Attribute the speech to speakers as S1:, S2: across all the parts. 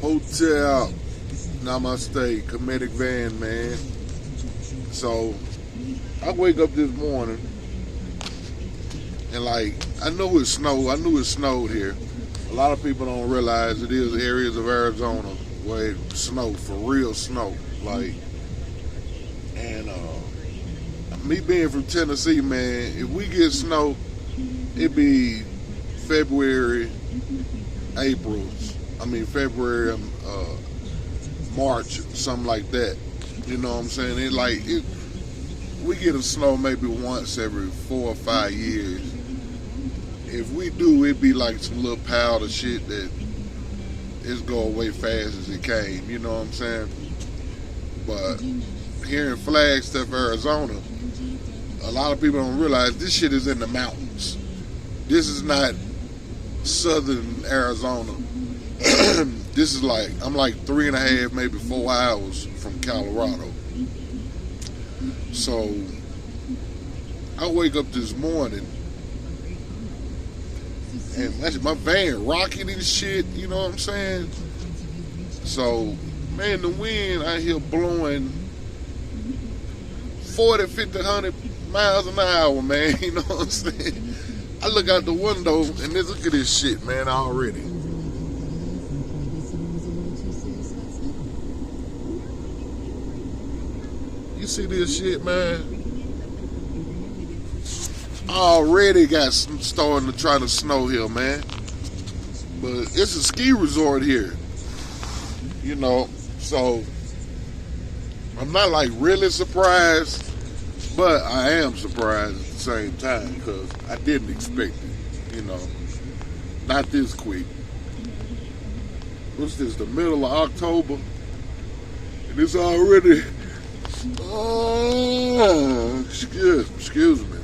S1: Hotel, namaste, comedic van, man. So I wake up this morning and like I knew it snowed here. A lot of people don't realize it is areas of Arizona where it snowed for real snow. Like, and me being from Tennessee, man, if we get snow, it be February, February, March, something like that. You know what I'm saying? We get a snow maybe once every 4 or 5 years. If we do, it'd be like some little powder shit that it's go away fast as it came. You know what I'm saying? But here in Flagstaff, Arizona, a lot of people don't realize this shit is in the mountains. This is not southern Arizona. This is like, I'm like 3.5, maybe 4 hours from Colorado. So I wake up this morning and my van rocking and shit, you know what I'm saying? So, man, the wind out here blowing 40, 50, 100 miles an hour, man, you know what I'm saying? I look out the window and look at this shit, man, already. You see this shit, man? Already got starting to try to snow here, man. But it's a ski resort here, you know. So I'm not like really surprised, but I am surprised at the same time because I didn't expect it, you know. Not this quick. What's this? The middle of October, and it's already. Excuse me.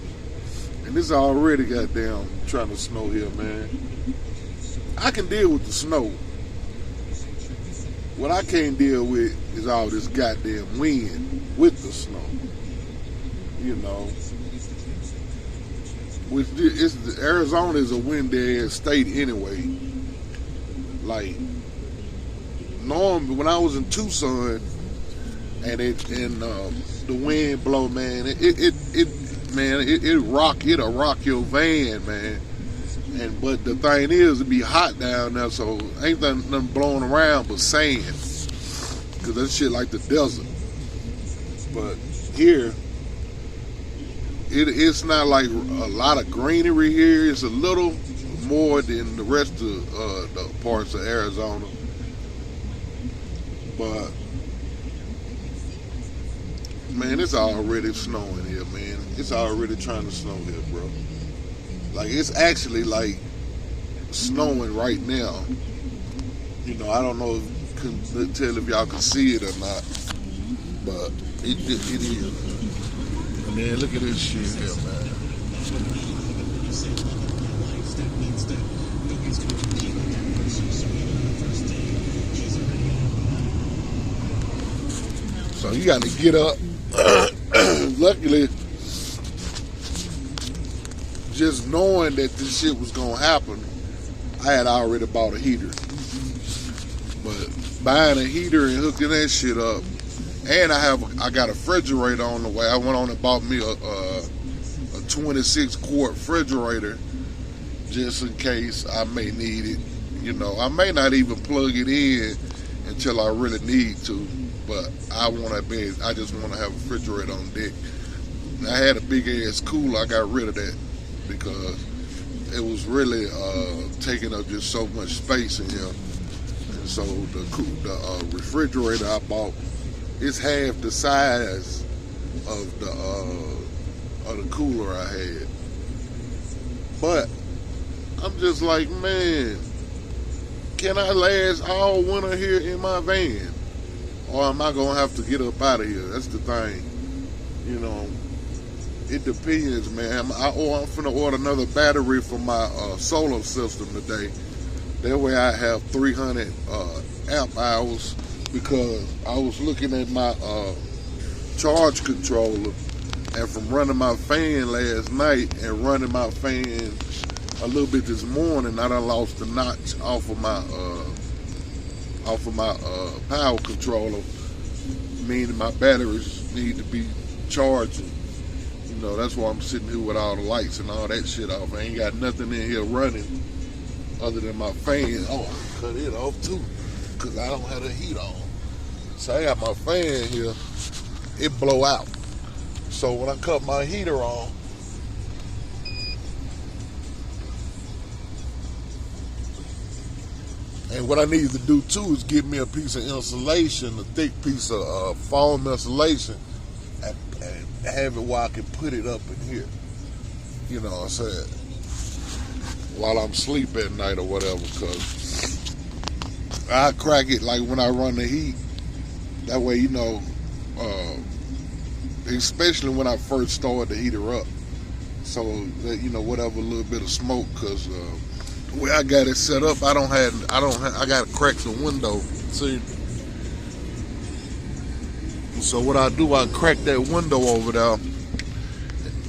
S1: And it's already goddamn trying to snow here, man. I can deal with the snow. What I can't deal with is all this goddamn wind with the snow. You know. Arizona is a windy ass state anyway. Like, normally when I was in Tucson and the wind blow, man, it'll rock your van, man. But the thing is, it be hot down there, so ain't nothing blowing around but sand, cause that shit like the desert. But here, it's not like a lot of greenery here. It's a little more than the rest of the parts of Arizona, but man, it's already snowing here, man. It's already trying to snow here, bro. Like, it's actually like snowing right now. You know, I don't know if you can tell if y'all can see it or not, but it is. Man, look at this shit here, man. So you got to get up. Luckily, just knowing that this shit was gonna happen, I had already bought a heater. But buying a heater and hooking that shit up, and I got a refrigerator on the way. I went on and bought me a 26 quart refrigerator just in case I may need it. You know, I may not even plug it in until I really need to. But I just want to have a refrigerator on deck. I had a big ass cooler. I got rid of that because it was really taking up just so much space in here. And so the refrigerator I bought is half the size of the cooler I had. But I'm just like, man, can I last all winter here in my van? Or am I going to have to get up out of here? That's the thing. You know, it depends, man. I'm finna order another battery for my solar system today. That way I have 300 amp hours, because I was looking at my charge controller, and from running my fan last night and running my fan a little bit this morning, I done lost the notch off of my off of my power controller, meaning my batteries need to be charging. You know, that's why I'm sitting here with all the lights and all that shit off. I ain't got nothing in here running other than my fan. Oh, I cut it off too, because I don't have the heat on. So I got my fan here, it blow out. So when I cut my heater on, and what I need to do too is get me a piece of insulation, a thick piece of foam insulation, and have it where I can put it up in here. You know what I'm saying? While I'm asleep at night or whatever, because I crack it like when I run the heat. That way, you know, especially when I first started the heater up. So that, you know, whatever little bit of smoke, because the way I got it set up, I got to crack the window. See? So what I do, I crack that window over there.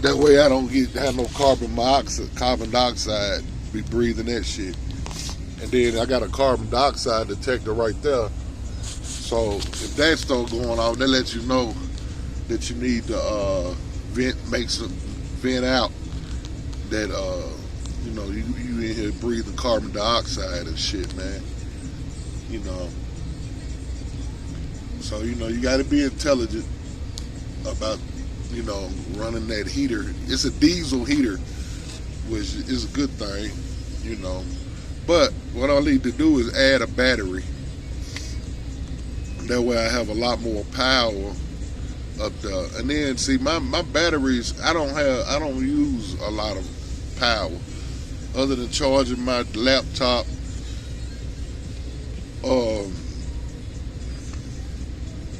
S1: That way I don't have no carbon dioxide, be breathing that shit. And then I got a carbon dioxide detector right there. So if that starts going off, that lets you know that you need to vent out that you know, you in here breathing carbon dioxide and shit, man. You know. So, you know, you got to be intelligent about, you know, running that heater. It's a diesel heater, which is a good thing, you know. But what I need to do is add a battery. That way I have a lot more power up there. And then, see, my batteries, I don't use a lot of power other than charging my laptop.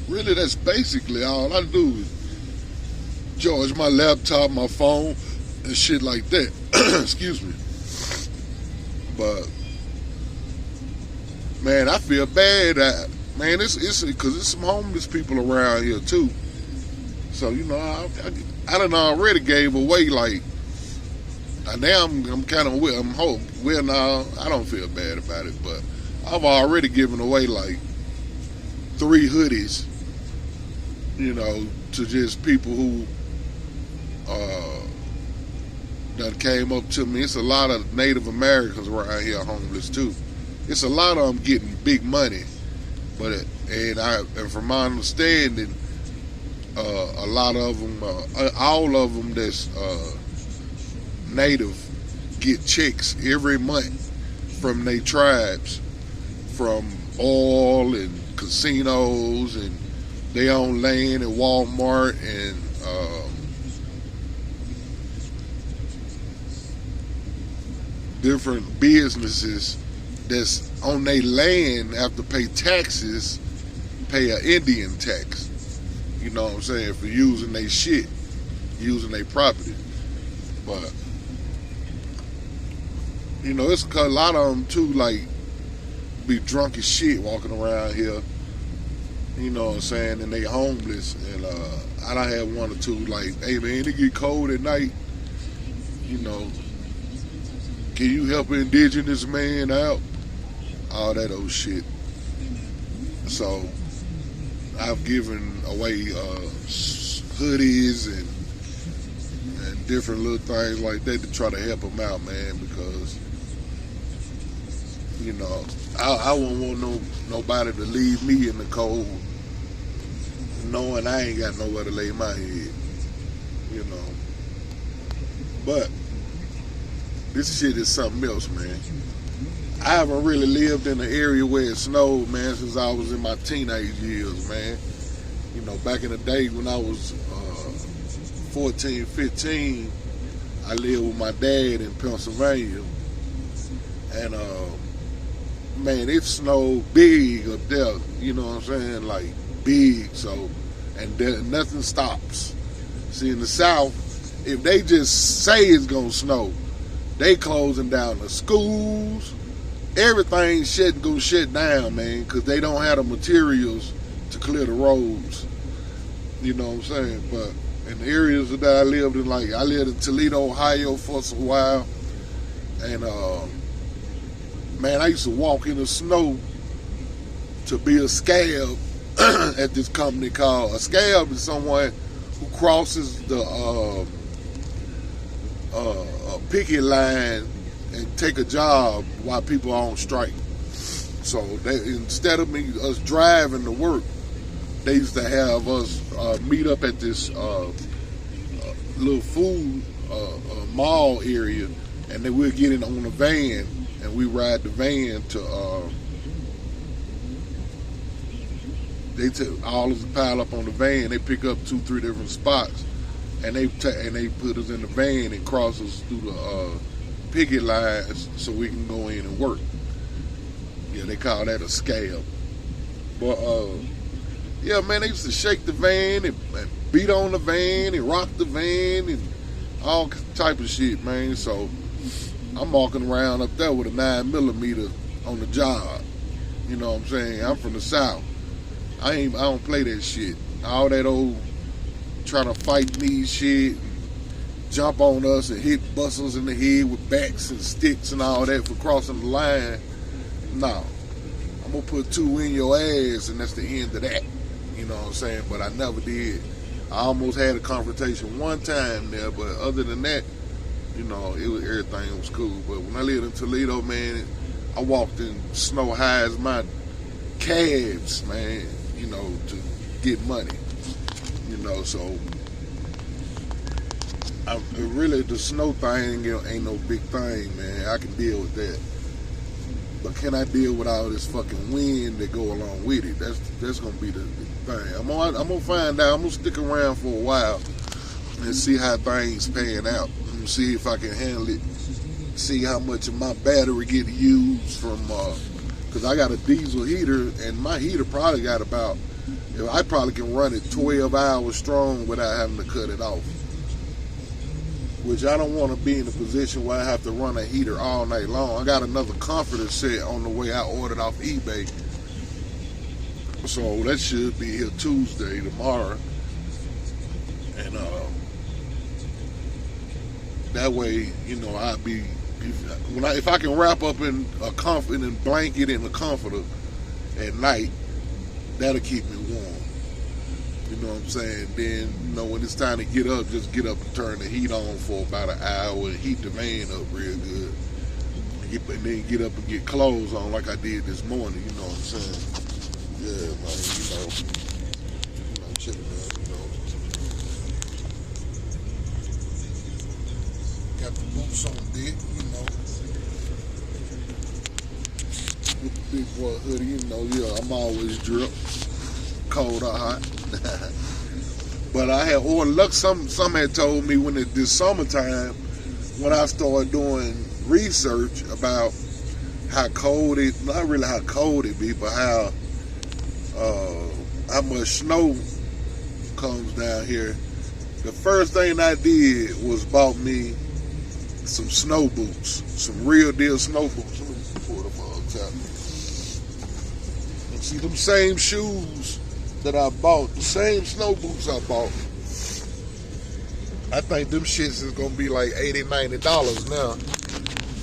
S1: Really, that's basically all I do is charge my laptop, my phone, and shit like that. Excuse me. But man, I feel bad. Man, it's because there's some homeless people around here too. So, you know, I done already gave away, like, now I'm kind of well now I don't feel bad about it, but I've already given away like 3 hoodies, you know, to just people who that came up to me. It's a lot of Native Americans around here homeless too. It's a lot of them getting big money, and from my understanding, a lot of them, all of them that's Native, get checks every month from their tribes, from oil and casinos, and they own land at Walmart and different businesses that's on their land have to pay taxes, pay an Indian tax. You know what I'm saying? For using their shit, using their property. But you know, it's a lot of them too, like, be drunk as shit walking around here. You know what I'm saying? And they homeless. And I done had one or two, like, hey man, it get cold at night. You know, can you help an indigenous man out? All that old shit. So I've given away hoodies and different little things like that to try to help them out, man, because, you know, I wouldn't want nobody to leave me in the cold knowing I ain't got nowhere to lay my head, you know. But this shit is something else, man. I haven't really lived in an area where it snowed, man, since I was in my teenage years, man. You know, back in the day when I was 14, 15, I lived with my dad in Pennsylvania. And, man, it snowed big up there, you know what I'm saying? Like, big, so, and nothing stops. See, in the South, if they just say it's gonna snow, they closing down the schools, everything's gonna shut down, man, because they don't have the materials to clear the roads. You know what I'm saying? But in the areas that I lived in, like, I lived in Toledo, Ohio for a while, and man, I used to walk in the snow to be a scab at this company called a scab is someone who crosses the picket line and take a job while people are on strike. So they, instead of us driving to work, they used to have us meet up at this little food mall area, and then we'll get in on a van and we ride the van to they all of us pile up on the van. They pick up 2-3 different spots, and they put us in the van and cross us through the picket lines so we can go in and work. Yeah, they call that a scab. But yeah, man, they used to shake the van and beat on the van and rock the van and all type of shit, man. So I'm walking around up there with a 9mm on the job. You know what I'm saying? I'm from the South. I don't play that shit. All that old trying to fight me shit, jump on us and hit busters in the head with bats and sticks and all that for crossing the line. No. I'm gonna put 2 in your ass and that's the end of that. You know what I'm saying? But I never did. I almost had a confrontation one time there, but other than that, you know, everything was cool. But when I lived in Toledo, man, I walked in snow high as my calves, man, you know, to get money. You know, so really the snow thing ain't no big thing, man. I can deal with that. But can I deal with all this fucking wind that go along with it? That's gonna be the thing. I'm gonna find out. I'm gonna stick around for a while and see how things pan out. And see if I can handle it. See how much of my battery get used from, cause I got a diesel heater and my heater probably got about, I probably can run it 12 hours strong without having to cut it off. Which I don't want to be in a position where I have to run a heater all night long. I got another comforter set on the way I ordered off eBay. So that should be here Tuesday, tomorrow. And that way, you know, I'll be, if I can wrap up in a comfort and blanket and a comforter at night, that'll keep me warm. You know what I'm saying? Then, you know, when it's time to get up, just get up and turn the heat on for about an hour and heat the van up real good. And then get up and get clothes on like I did this morning, you know what I'm saying? Yeah, man, you know, chilling out, you know. Got the boots on deck, you know. With the big boy hoodie, you know, yeah, I'm always drip. Cold or hot. But I had ordered, some had told me when this summertime, when I started doing research about how cold it, not really how cold it be, but how much snow comes down here. The first thing I did was bought me some snow boots, some real deal snow boots. Let me pull them all top. And see them same shoes that I bought, the same snow boots I bought, I think them shits is gonna be like $80-$90 now.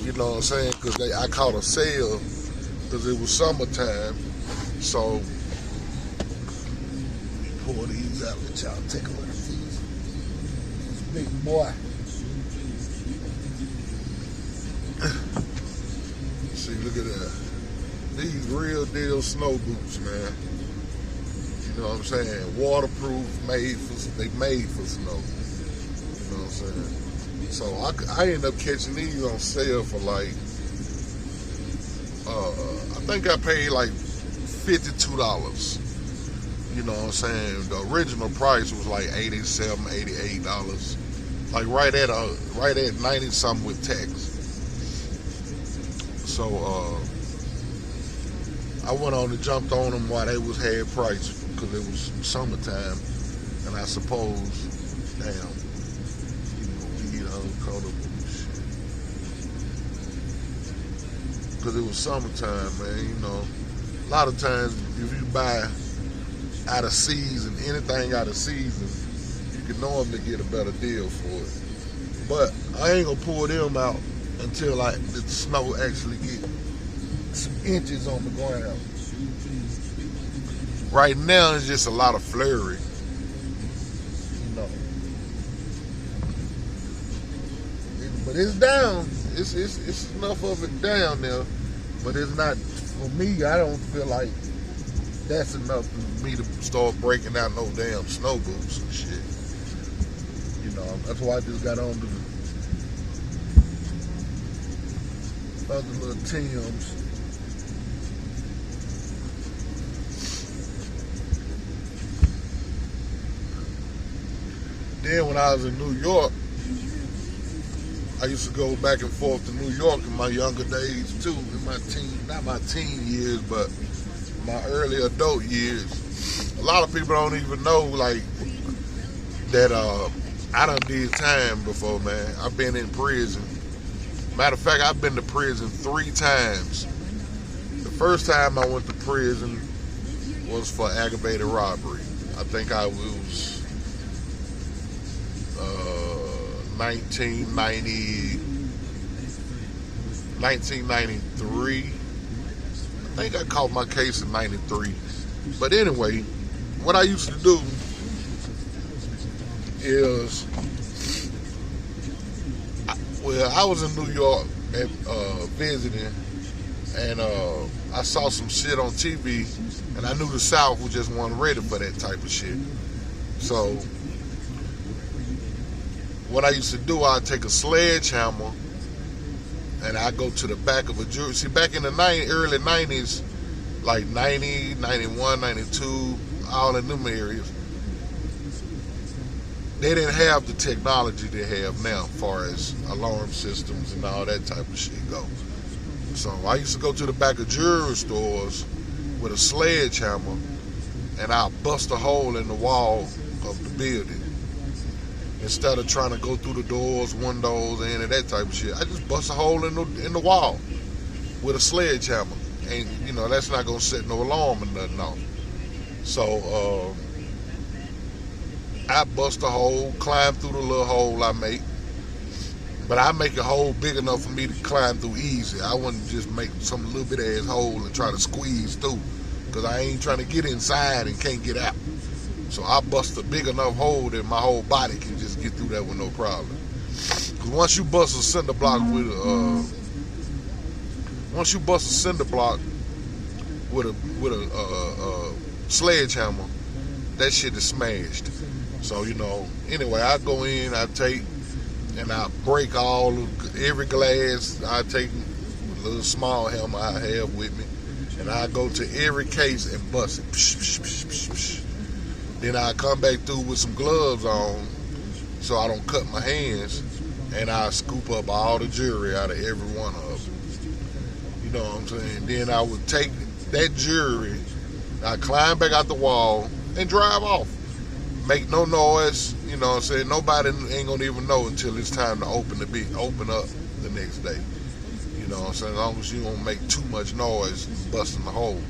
S1: You know what I'm saying? Because I caught a sale because it was summertime. So let me pour these out and y'all take a look at these. Big boy. See, look at that. These real deal snow boots, man. You know what I'm saying? Waterproof, they made for snow. You know what I'm saying? So I ended up catching these on sale for like, I think I paid like $52. You know what I'm saying? The original price was like $87, $88. Like right at 90 something with tax. So I went on and jumped on them while they was half price. Because it was summertime, and I suppose, damn, you know, caught up with shit. Because it was summertime, man, you know. A lot of times, if you buy out of season, anything out of season, you can normally get a better deal for it. But I ain't gonna pull them out until like the snow actually get some inches on the ground. Right now, it's just a lot of flurry. You know. But it's down. It's enough of it down there. But it's not, for me, I don't feel like that's enough for me to start breaking out no damn snow boots and shit. You know, that's why I just got on the other little Timbs. Then when I was in New York, I used to go back and forth to New York in my younger days too, in my not my teen years, but my early adult years. A lot of people don't even know, like, that I done did time before, man. I've been in prison. Matter of fact, I've been to prison 3 times. The first time I went to prison was for aggravated robbery. I think I was 1993. I think I caught my case in 93. But anyway, what I used to do is, I was in New York at, visiting, and I saw some shit on TV, and I knew the South was just wasn't ready for that type of shit. So what I used to do, I'd take a sledgehammer and I'd go to the back of a jury. See, back in the early 90s, like 90, 91, 92, all in them areas, they didn't have the technology they have now as far as alarm systems and all that type of shit go. So I used to go to the back of jewelry stores with a sledgehammer, and I'll bust a hole in the wall of the building. Instead of trying to go through the doors, windows, and any of that type of shit, I just bust a hole in the wall with a sledgehammer. And, you know, that's not going to set no alarm or nothing off. So, I bust a hole, climb through the little hole I make. But I make a hole big enough for me to climb through easy. I wouldn't just make some little bit ass hole and try to squeeze through, because I ain't trying to get inside and can't get out. So I bust a big enough hole that my whole body can just get through that with no problem. Because once you bust a cinder block with a sledgehammer, that shit is smashed. So, you know, anyway, I go in, I take, and I break every glass. I take a little small hammer I have with me, and I go to every case and bust it. Psh, psh, psh, psh, psh. Then I come back through with some gloves on so I don't cut my hands, and I scoop up all the jewelry out of every one of them. You know what I'm saying? Then I would take that jewelry, I climb back out the wall and drive off. Make no noise, you know what I'm saying? Nobody ain't gonna even know until it's time to open up the next day. You know what I'm saying? As long as you don't make too much noise busting the hole.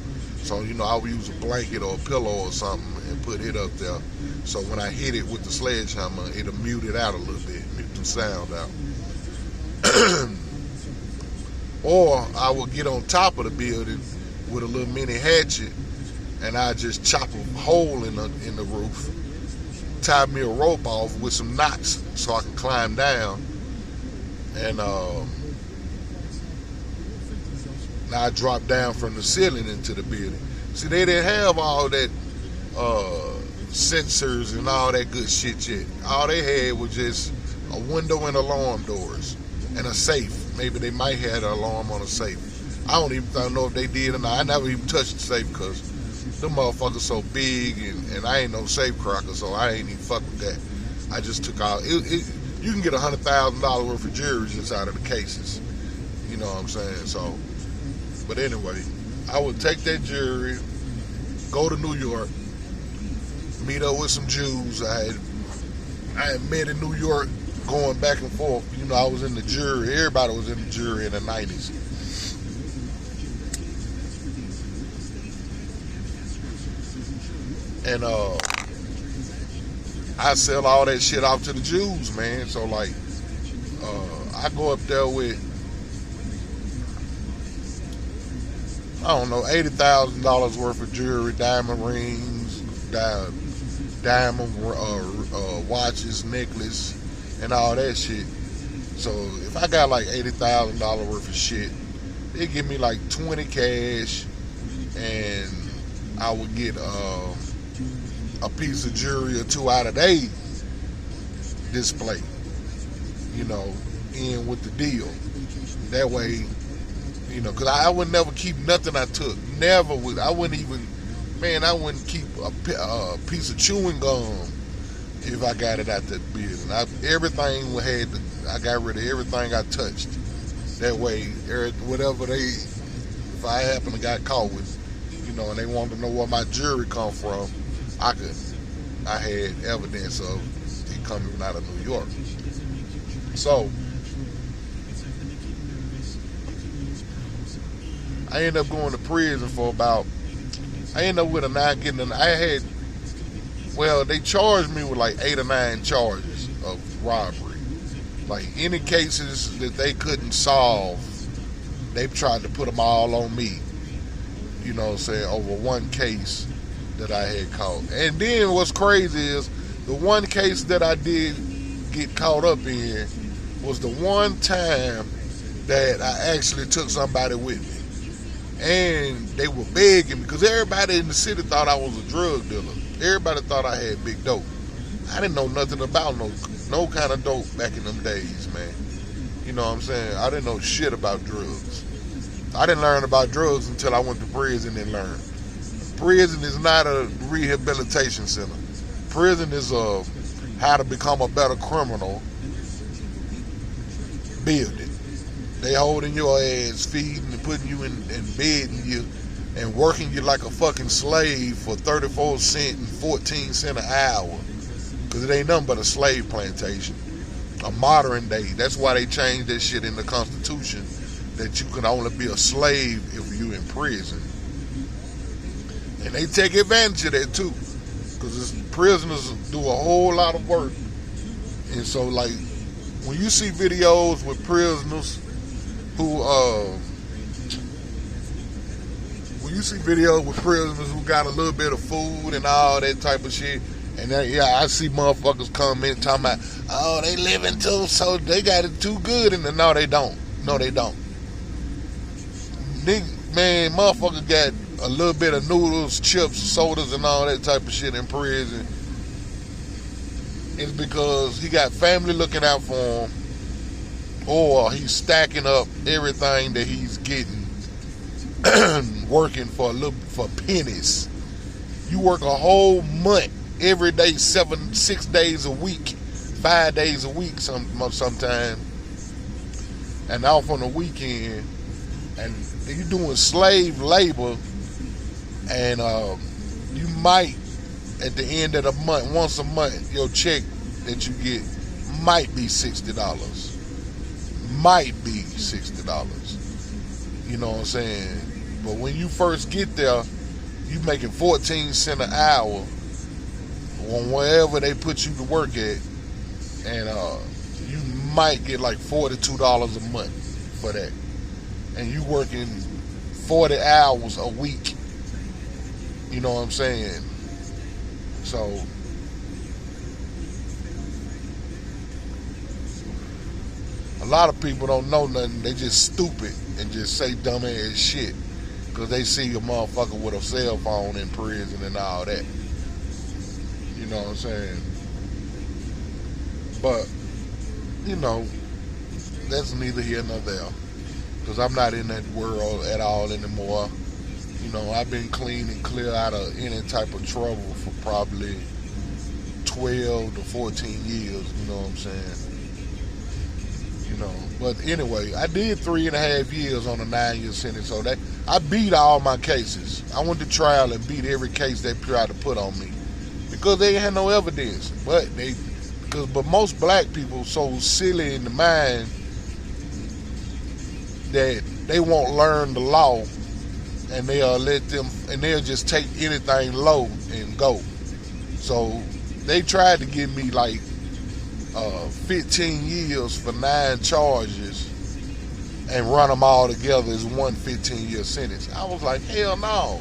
S1: So, you know, I would use a blanket or a pillow or something and put it up there. So when I hit it with the sledgehammer, it'll mute it out a little bit, mute the sound out. Or I would get on top of the building with a little mini hatchet, and I just chop a hole in the roof, tie me a rope off with some knots so I can climb down, and now I drop down from the ceiling into the building. See, they didn't have all that sensors and all that good shit yet. All they had was just a window and alarm doors and a safe. Maybe they might have an alarm on a safe. I don't know if they did or not. I never even touched the safe because them motherfuckers so big, and I ain't no safe cracker, so I ain't even fuck with that. I just took out. You can get $100,000 worth of jewelry just out of the cases. You know what I'm saying? So, but anyway, I would take that jewelry, go to New York, meet up with some Jews I had met in New York, going back and forth. You know, I was in the jury. Everybody was in the jury in the 90s. And I sell all that shit off to the Jews, man. So, like, I go up there with I don't know, $80,000 worth of jewelry, diamond rings, diamond watches, necklace, and all that shit. So if I got like $80,000 worth of shit, they give me like 20 cash, and I would get a piece of jewelry or two out of their display, you know, in with the deal. That way, you know, because I would never keep nothing I took. Never would. I wouldn't even, man, I wouldn't keep a piece of chewing gum if I got it out that building. Everything I got rid of everything I touched. That way, whatever if I happen to got caught with, you know, and they wanted to know where my jewelry come from, I had evidence of it coming out of New York. So I ended up going to prison for I ended up with they charged me with like 8 or 9 charges of robbery. Like any cases that they couldn't solve, they tried to put them all on me. You know what I'm saying, over one case that I had caught. And then what's crazy is the one case that I did get caught up in was the one time that I actually took somebody with me. And they were begging, because everybody in the city thought I was a drug dealer. Everybody thought I had big dope. I didn't know nothing about no kind of dope back in them days, man. You know what I'm saying? I didn't know shit about drugs. I didn't learn about drugs until I went to prison and learned. Prison is not a rehabilitation center. Prison is how to become a better criminal building. They holding your ass, feeding and putting you in bedding you and working you like a fucking slave for 34 cents and 14 cents an hour. Because it ain't nothing but a slave plantation. A modern day. That's why they changed that shit in the Constitution, that you can only be a slave if you in prison. And they take advantage of that too. Because prisoners do a whole lot of work. And so like, when you see videos with prisoners who got a little bit of food and all that type of shit, and I see motherfuckers comment talking about, oh, they living too, so they got it too good, and no, they don't. No, they don't. Man, motherfuckers got a little bit of noodles, chips, sodas, and all that type of shit in prison. It's because he got family looking out for him, or he's stacking up everything that he's getting working for pennies. You work a whole month every day, 6 days a week, 5 days a week sometime, and off on the weekend, and you're doing slave labor, and you might, at the end of the month, once a month, your check that you get might be $60. Might be $60. You know what I'm saying? But when you first get there, you making 14 cents an hour on wherever they put you to work at, and you might get like $42 a month for that. And you working 40 hours a week. You know what I'm saying? So a lot of people don't know nothing. They just stupid and just say dumb ass shit because they see a motherfucker with a cell phone in prison and all that. You know what I'm saying? But, you know, that's neither here nor there, because I'm not in that world at all anymore. You know, I've been clean and clear out of any type of trouble for probably 12 to 14 years, you know what I'm saying? You know, but anyway, I did 3.5 years on a 9-year sentence, so that I beat all my cases. I went to trial and beat every case they tried to put on me because they had no evidence. But most black people so silly in the mind that they won't learn the law, and they'll just take anything low and go. So they tried to give me like 15 years for 9 charges, and run them all together as one 15-year sentence. I was like, hell no.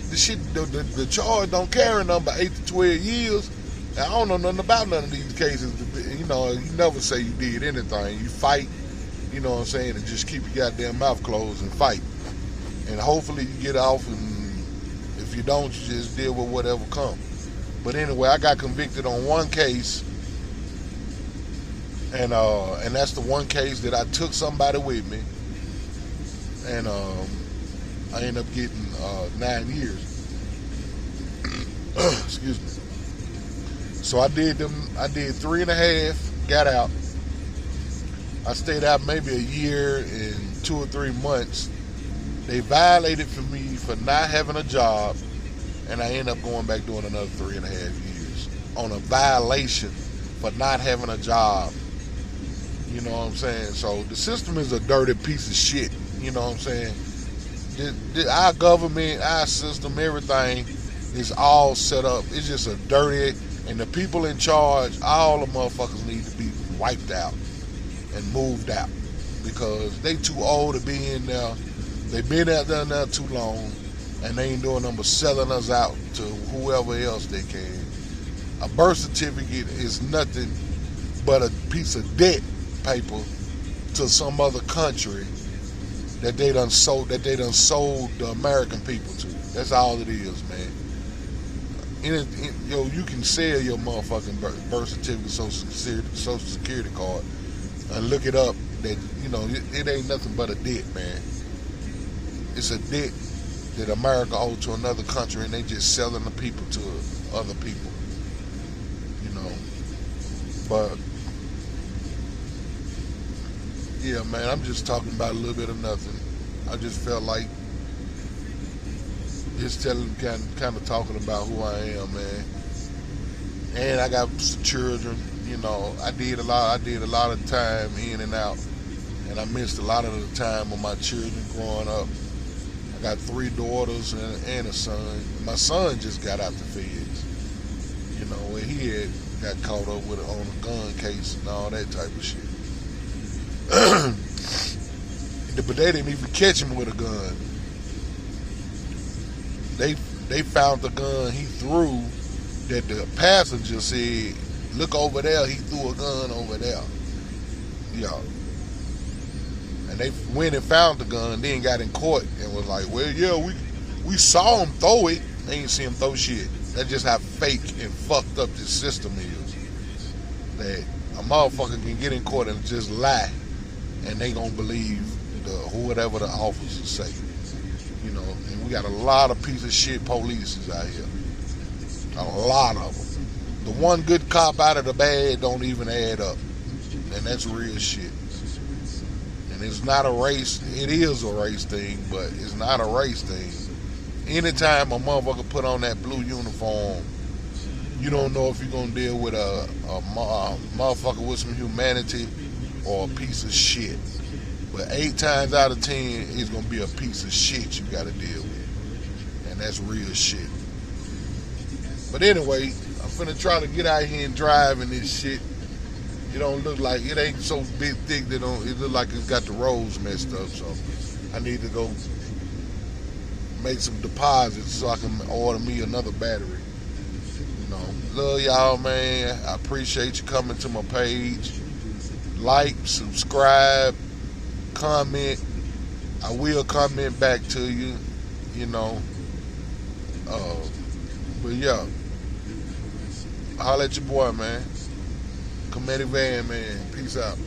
S1: The charge don't carry nothing but 8 to 12 years. And I don't know nothing about none of these cases. You know, you never say you did anything. You fight, you know what I'm saying, and just keep your goddamn mouth closed and fight. And hopefully you get off, and if you don't, you just deal with whatever comes. But anyway, I got convicted on one case, and that's the one case that I took somebody with me, and I ended up getting 9 years. Excuse me. So I did 3.5, got out. I stayed out maybe a year and 2 or 3 months. They violated for me for not having a job, and I ended up going back doing another 3.5 years on a violation for not having a job. You know what I'm saying? So the system is a dirty piece of shit. You know what I'm saying? Our government, our system, everything is all set up. It's just a dirty, and the people in charge, all the motherfuckers need to be wiped out and moved out because they too old to be in there. They've been out there too long, and they ain't doing nothing but selling us out to whoever else they can. A birth certificate is nothing but a piece of debt paper to some other country that they done sold the American people to. That's all it is, man. You can sell your motherfucking birth certificate, social security card, and look it up. That it ain't nothing but a debt, man. It's a debt that America owed to another country, and they just selling the people to other people. But yeah, man, I'm just talking about a little bit of nothing. I just felt like just kind of talking about who I am, man. And I got some children. I did a lot of time in and out, and I missed a lot of the time of my children growing up. I got 3 daughters and a son. My son just got out the feds. Where he had got caught up with on a gun case and all that type of shit. But they didn't even catch him with a gun. They found the gun he threw that the passenger said, look over there, he threw a gun over there. Yeah. And they went and found the gun, then got in court and was like, well, yeah, we saw him throw it. They ain't see him throw shit. That's just how fake and fucked up this system is. That a motherfucker can get in court and just lie, and they gonna believe whatever the officers say. And we got a lot of piece of shit polices out here. A lot of them. The one good cop out of the bad don't even add up. And that's real shit. And it's not a race. It is a race thing, but it's not a race thing. Anytime a motherfucker put on that blue uniform, you don't know if you're going to deal with a motherfucker with some humanity or a piece of shit. But 8 times out of 10, it's going to be a piece of shit you got to deal with. And that's real shit. But anyway, I'm finna try to get out here and drive in this shit. It don't look like, it ain't so big, thick that it look like it's got the roads messed up. So I need to go make some deposits so I can order me another battery. Love y'all, man. I appreciate you coming to my page. Like, subscribe, comment. I will comment back to you. But yeah, holla at your boy, man. Comedic Van, man. Peace out.